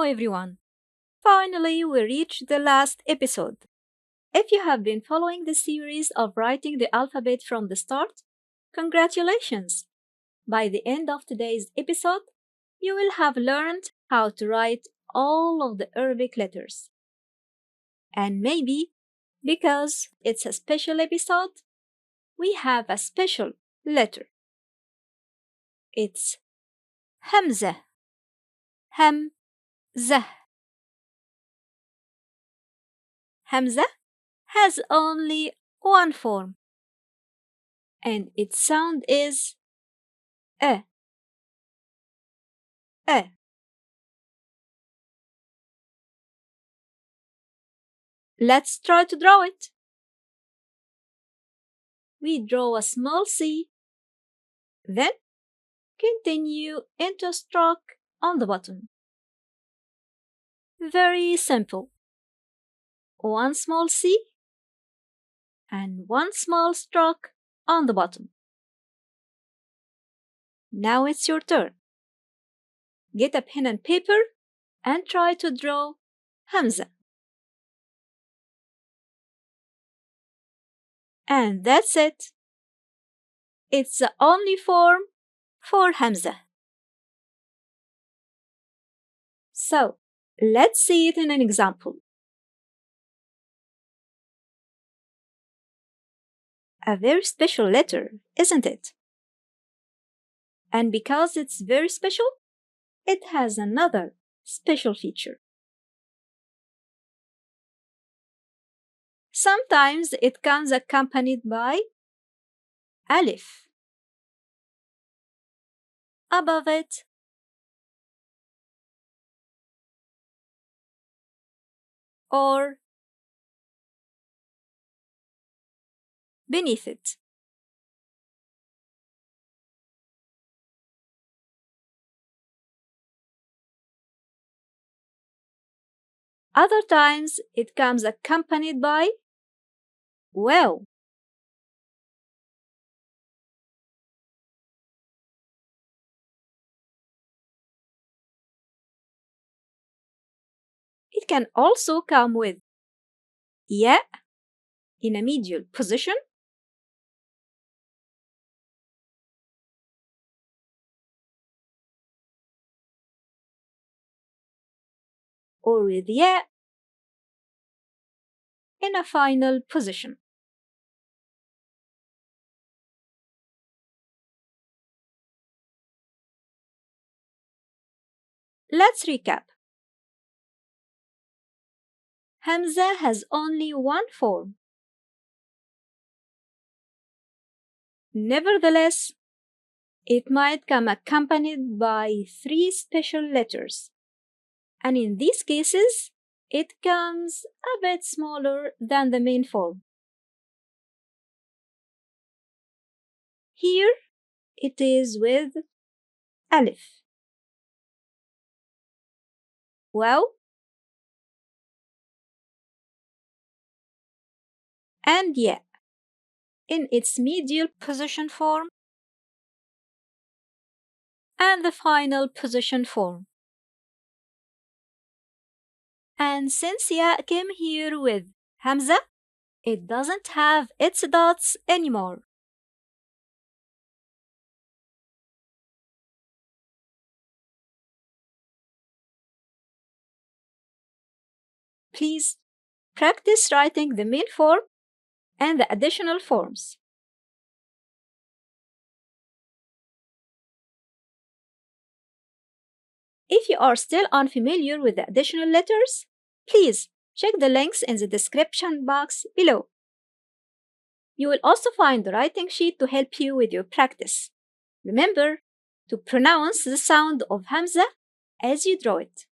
Hello everyone! Finally, we reached the last episode. If you have been following the series of writing the alphabet from the start, congratulations! By the end of today's episode, you will have learned how to write all of the Arabic letters. And maybe, because it's a special episode, we have a special letter. It's Hamza. Hamzah. Hamza has only one form, and its sound is a. A. Let's try to draw it. We draw a small C, then continue into a stroke on the bottom. Very simple. One small C and one small stroke on the bottom. Now it's your turn. Get a pen and paper and try to draw Hamza. And that's it. It's the only form for Hamza. So, let's see it in an example. A very special letter, isn't it? And because it's very special, it has another special feature. Sometimes it comes accompanied by alif. Above it, or beneath it. Other times it comes accompanied by waw. It can also come with ya in a medial position, or with ya in a final position. Let's recap. Hamza has only one form. Nevertheless, it might come accompanied by three special letters, and in these cases, it comes a bit smaller than the main form. Here, it is with alif, waw, and ya in its medial position form and the final position form. And since ya came here with Hamza, it doesn't have its dots anymore. Please practice writing the main form and the additional forms. If you are still unfamiliar with the additional letters, please check the links in the description box below. You will also find the writing sheet to help you with your practice. Remember to pronounce the sound of Hamza as you draw it.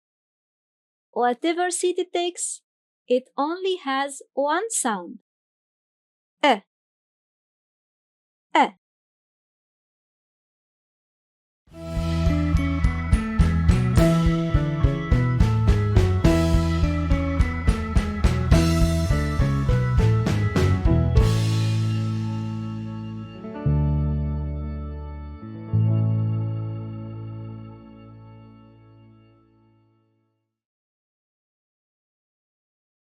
Whatever seed it takes, it only has one sound. A.